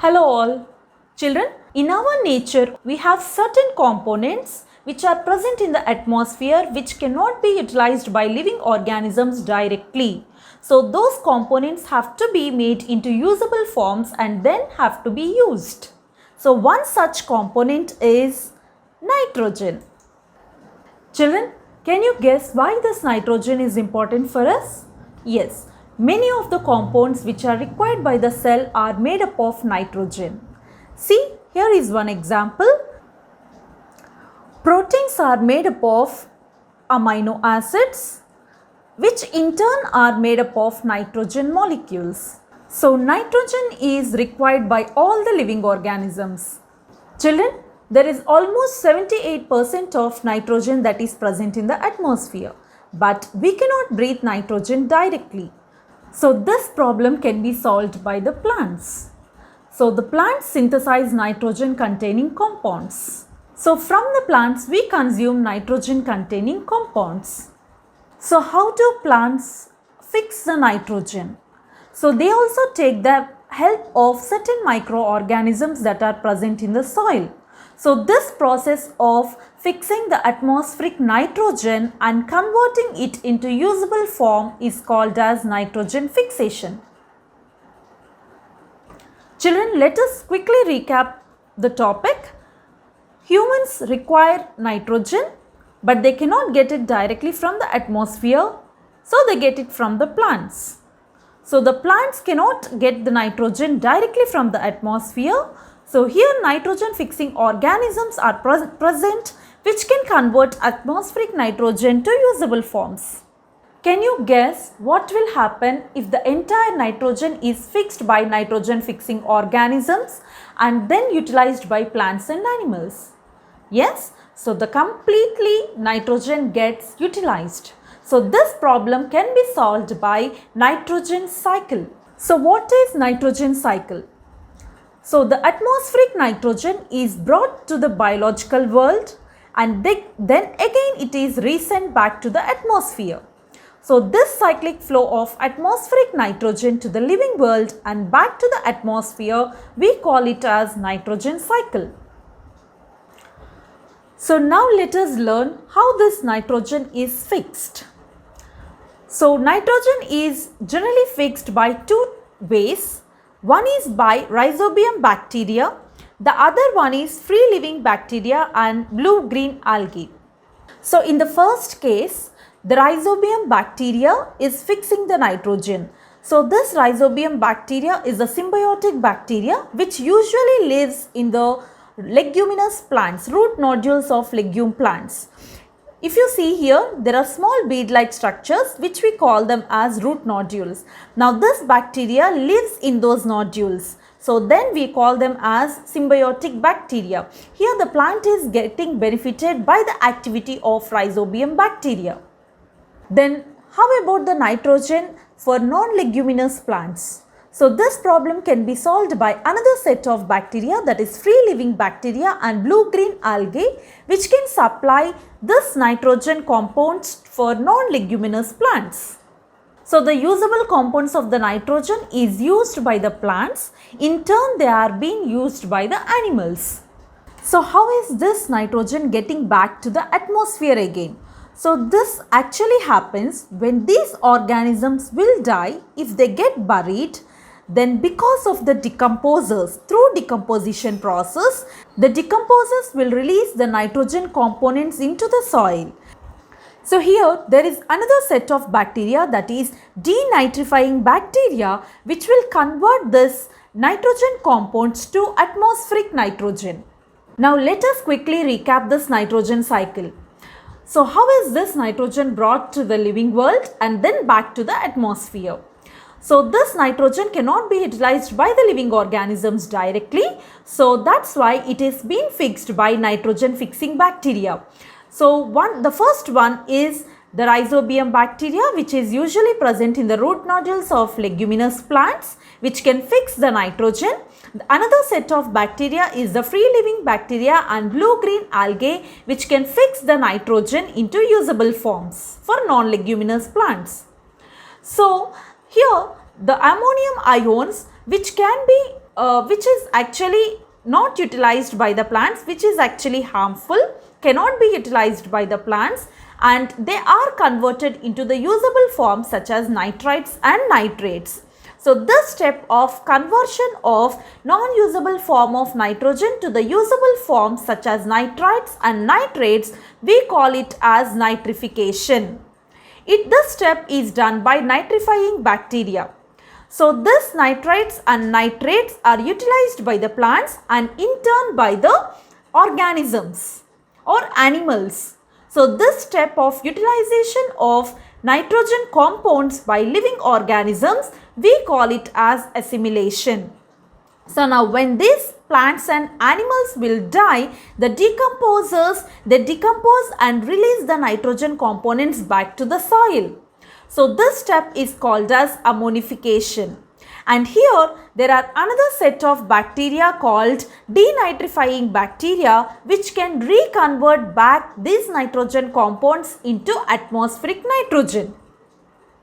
Hello all. Children, in our nature we have certain components which are present in the atmosphere which cannot be utilized by living organisms directly. So those components have to be made into usable forms and then have to be used. So one such component is nitrogen. Children, can you guess why this nitrogen is important for us? Yes, many of the compounds which are required by the cell are made up of nitrogen. See, here is one example. Proteins are made up of amino acids, which in turn are made up of nitrogen molecules. So nitrogen is required by all the living organisms. Children, there is almost 78% of nitrogen that is present in the atmosphere, but we cannot breathe nitrogen directly. So this problem can be solved by the plants. So the plants synthesize nitrogen containing compounds. So from the plants we consume nitrogen containing compounds. So how do plants fix the nitrogen? So they also take the help of certain microorganisms that are present in the soil. So this process of fixing the atmospheric nitrogen and converting it into usable form is called as nitrogen fixation. Children, let us quickly recap the topic. Humans require nitrogen, but they cannot get it directly from the atmosphere, so they get it from the plants. So the plants cannot get the nitrogen directly from the atmosphere. So here nitrogen fixing organisms are present which can convert atmospheric nitrogen to usable forms. Can you guess what will happen if the entire nitrogen is fixed by nitrogen fixing organisms and then utilized by plants and animals? Yes, so the completely nitrogen gets utilized. So this problem can be solved by nitrogen cycle. So what is nitrogen cycle? So the atmospheric nitrogen is brought to the biological world and then again it is resent back to the atmosphere. So this cyclic flow of atmospheric nitrogen to the living world and back to the atmosphere, we call it as nitrogen cycle. So now let us learn how this nitrogen is fixed. So nitrogen is generally fixed by two ways. One is by rhizobium bacteria, the other one is free living bacteria and blue-green algae. So in the first case, the rhizobium bacteria is fixing the nitrogen. So this rhizobium bacteria is a symbiotic bacteria which usually lives in the leguminous plants, root nodules of legume plants. If you see here, there are small bead-like structures which we call them as root nodules. Now this bacteria lives in those nodules. So then we call them as symbiotic bacteria. Here the plant is getting benefited by the activity of rhizobium bacteria. Then how about the nitrogen for non-leguminous plants? So this problem can be solved by another set of bacteria, that is free living bacteria and blue-green algae, which can supply this nitrogen compounds for non-leguminous plants. So the usable compounds of the nitrogen is used by the plants, in turn they are being used by the animals. So how is this nitrogen getting back to the atmosphere again? So this actually happens when these organisms will die if they get buried. Then because of the decomposers, through decomposition process, the decomposers will release the nitrogen components into the soil. So here there is another set of bacteria, that is denitrifying bacteria, which will convert this nitrogen compounds to atmospheric nitrogen. Now let us quickly recap this nitrogen cycle. So how is this nitrogen brought to the living world and then back to the atmosphere? So this nitrogen cannot be utilized by the living organisms directly. So that's why it is being fixed by nitrogen fixing bacteria. So the first one is the rhizobium bacteria, which is usually present in the root nodules of leguminous plants, which can fix the nitrogen. Another set of bacteria is the free living bacteria and blue-green algae, which can fix the nitrogen into usable forms for non-leguminous plants. So here the ammonium ions which can be which is actually not utilized by the plants, which is actually harmful, cannot be utilized by the plants, and they are converted into the usable forms such as nitrites and nitrates. So this step of conversion of non-usable form of nitrogen to the usable form such as nitrites and nitrates, we call it as nitrification. This step is done by nitrifying bacteria. So this nitrites and nitrates are utilized by the plants and in turn by the organisms or animals. So this step of utilization of nitrogen compounds by living organisms, we call it as assimilation. So now when these plants and animals will die, the decomposers, they decompose and release the nitrogen components back to the soil. So this step is called as ammonification. And here there are another set of bacteria called denitrifying bacteria, which can reconvert back these nitrogen compounds into atmospheric nitrogen.